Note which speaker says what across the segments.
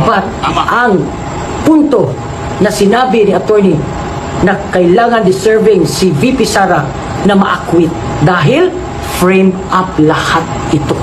Speaker 1: But ang punto na sinabi ni attorney na kailangan deserving si VP Sara na ma-acquit dahil frame up lahat ito.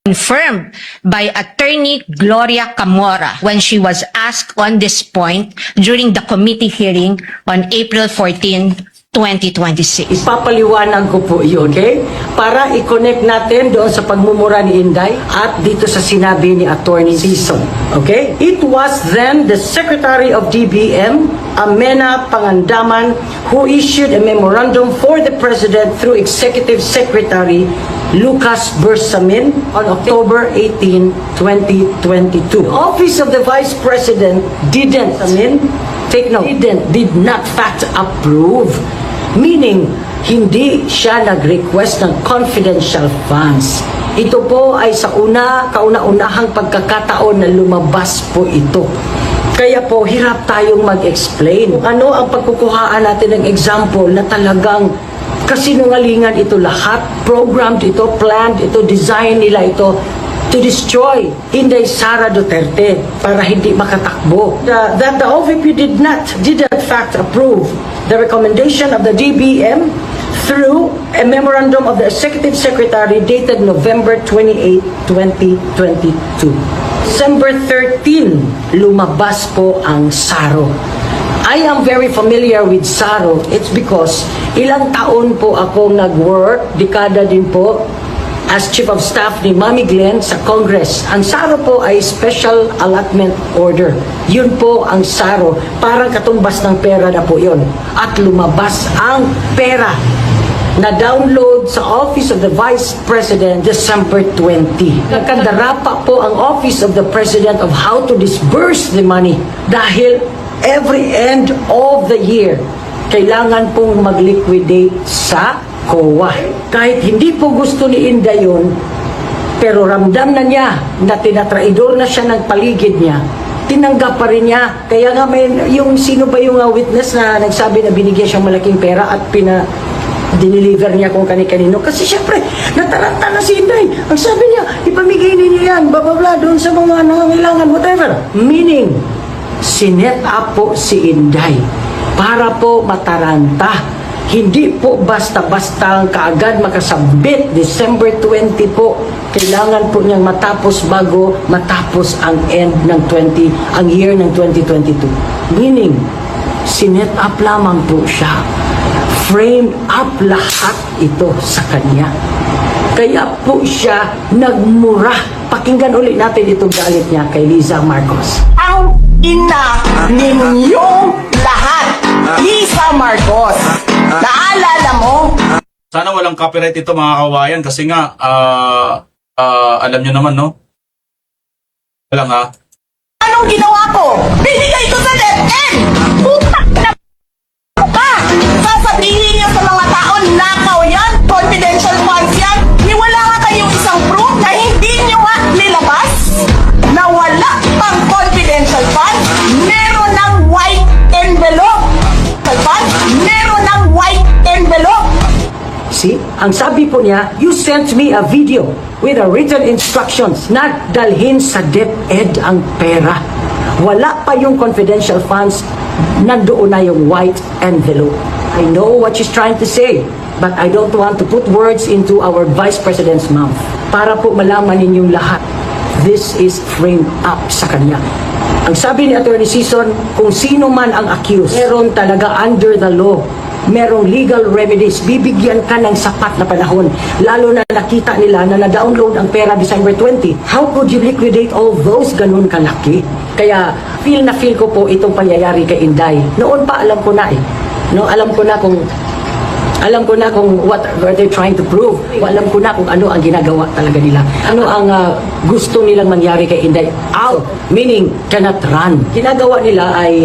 Speaker 2: Confirmed by attorney Gloria Camora when she was asked on this point during the committee hearing on April 14, 2026.
Speaker 1: Ipapaliwanag ko po yun, okay? Para i-connect natin doon sa pagmumura ni Inday at dito sa sinabi ni Attorney Sison, okay? It was then the Secretary of DBM, Amena Pangandaman, who issued a memorandum for the President through Executive Secretary Lucas Bersamin on October 18, 2022. The Office of the Vice President did not fact approve, meaning hindi siya nag-request ng confidential funds. Ito po ay sa kauna-unahang pagkakataon na lumabas po ito. Kaya po, hirap tayong mag-explain. Ano ang pagkukuhaan natin ng example na talagang kasinungalingan ito lahat, programmed ito, planned ito, design nila ito to destroy Inday Sara Duterte para hindi makatakbo. That the OVP did not fact approve the recommendation of the DBM through a memorandum of the Executive Secretary dated November 28, 2022. December 13, lumabas po ang SARO. I am very familiar with SARO. It's because ilang taon po akong nag-work, dekada din po, as Chief of Staff ni Mami Glenn sa Congress. Ang SARO po ay Special Allotment Order. Yun po ang SARO. Parang katumbas ng pera na po yun. At lumabas ang pera na download sa Office of the Vice President December 20. Nagkadarapa po ang Office of the President of how to disburse the money dahil every end of the year kailangan pong mag-liquidate sa COA. Kahit hindi po gusto ni Inday yun, pero ramdam na niya na tinatraidor na siya ng paligid niya, tinanggap pa rin niya. Kaya nga may, yung sino ba yung witness na nagsabi na binigyan siyang malaking pera at dineliver niya kung kani-kanino. Kasi syempre, nataranta na si Inday. Ang sabi niya, ipamigay ninyo yan, bla doon sa mga nangangailangan, whatever. Meaning, sinet up po si Inday para po mataranta. Hindi po basta-basta kaagad makasabit. December 20 po, kailangan po niyang matapos bago matapos ang ang year ng 2022. Meaning, sinet up lamang po siya. Frame up lahat ito sa kanya. Kaya po siya nagmura. Pakinggan ulit natin itong galit niya kay Liza Marcos.
Speaker 3: Ang ina ninyong lahat, Liza Marcos. Naalala mo?
Speaker 4: Sana walang copyright ito mga kawayan kasi nga, alam nyo naman, no? Walang ha?
Speaker 3: Anong ginawa ko? Binigay ko sa DepEd! Putak na ka! Sasabihin niyo sa mga tao, nakaw yan, confidential funds yan, wala nga kayong isang proof na hindi niyo nga nilabas na wala pang confidential funds, meron ng white envelope. Meron ng white envelope.
Speaker 1: See? Ang sabi po niya, you sent me a video with a written instructions na dalhin sa DepEd ang pera. Wala pa yung confidential funds, nandoon na yung white envelope. I know what she's trying to say, but I don't want to put words into our Vice President's mouth. Para po malaman ninyong lahat, this is framed up sa kanya. Ang sabi ni Attorney Sison, kung sino man ang accused, meron talaga under the law, merong legal remedies, bibigyan ka ng sapat na panahon. Lalo na nakita nila na na-download ang pera December 20. How could you liquidate all those ganun kalaki? Kaya feel ko po itong pangyayari kay Inday. Noon pa alam ko na No, alam ko na kung what they're trying to prove. Alam ko na kung ano ang ginagawa talaga nila. Ano ang gusto nilang mangyari kay Inday. Out, meaning cannot run. Ginagawa nila ay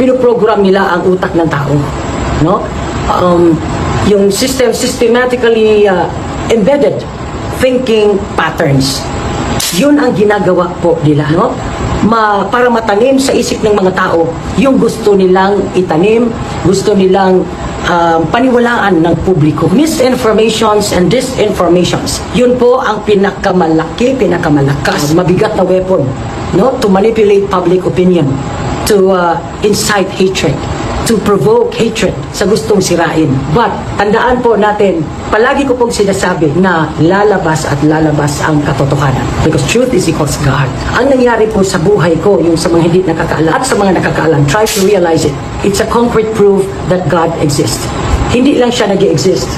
Speaker 1: pinoprogram nila ang utak ng tao. No? Yung systematically embedded thinking patterns. Yun ang ginagawa po nila. No? para matanim sa isip ng mga tao yung gusto nilang itanim, gusto nilang paniwalaan ng publiko. Misinformations and disinformations. Yun po ang pinakamalakas, mabigat na weapon, no, to manipulate public opinion, to incite hatred, to provoke hatred sa gustong sirain. But tandaan po natin, palagi ko pong sinasabi na lalabas at lalabas ang katotohanan. Because truth is equals God. Ang nangyari po sa buhay ko, yung sa mga hindi nakakaalam at sa mga nakakaalam, try to realize it. It's a concrete proof that God exists. Hindi lang siya nag-exist,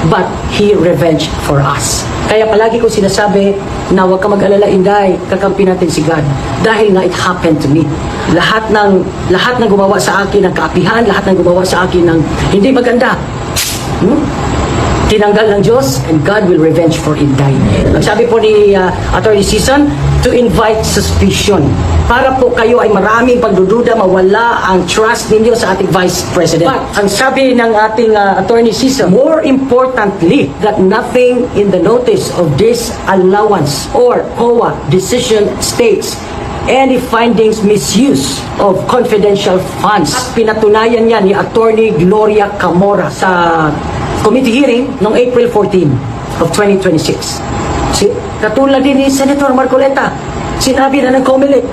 Speaker 1: but He revenged for us. Kaya palagi ko sinasabi na huwag ka mag-alala, Inday, kakampi natin si God. Dahil nga it happened to me. Lahat ng gumawa sa akin ng kaapihan, lahat ng gumawa sa akin ng hindi maganda, tinanggal ng Diyos, and God will revenge for Inday. Ang sabi po ni Attorney Season, to invite suspicion. Para po kayo ay maraming pagdududa, mawala ang trust ninyo sa ating Vice President. But, ang sabi ng ating Attorney Season, more importantly, that nothing in the notice of this allowance or COA decision states any findings misuse of confidential funds. At pinatunayan yan ni Attorney Gloria Camora sa committee hearing noong April 14 of 2026. Katulad din ni Senator Marcoleta, sinabi na ng COMELEC,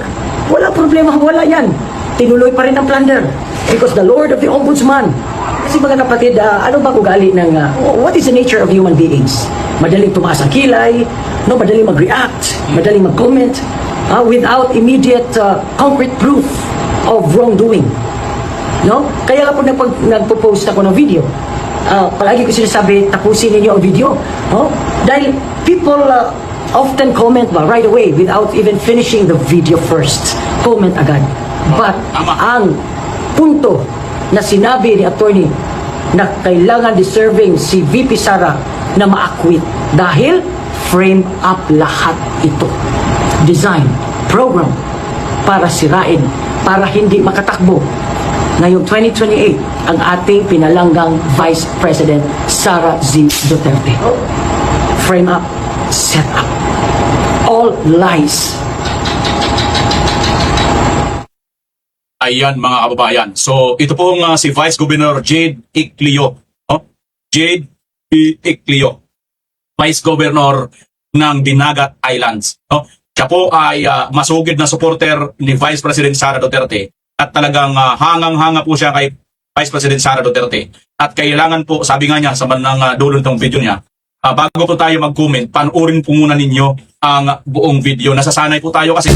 Speaker 1: wala problema, wala yan. Tinuloy pa rin ang plunder because the Lord of the Ombudsman. Kasi mga kapatid, ano ba ugali ng, what is the nature of human beings? Madaling tumaas ang kilay, no, madaling mag-react, madaling mag-comment, without immediate concrete proof of wrongdoing. No? Kaya po nagpo-post ako ng video. Palagi ko sinasabi, tapusin ninyo ang video. No? Dahil people often comment right away without even finishing the video first. Comment agad. But ang punto na sinabi ni attorney na kailangan deserving si VP Sara na ma-acquit dahil frame up lahat ito. Design, program para sirain, para hindi makatakbo ngayong 2028 ang ating pinalanggang Vice President Sara Z. Duterte. Frame up, set up. All lies.
Speaker 4: Ayan mga kababayan. So ito pong si Vice Governor Jade Iclio. Jade Iclio. Vice Governor ng Dinagat Islands. Siya po ay masugid na supporter ni Vice President Sara Duterte. At talagang hangang-hanga po siya kay Vice President Sara Duterte. At kailangan po, sabi nga niya sa bandang dulo nitong video niya, bago po tayo mag-comment, panoorin po muna ninyo ang buong video. Nasasanay po tayo kasi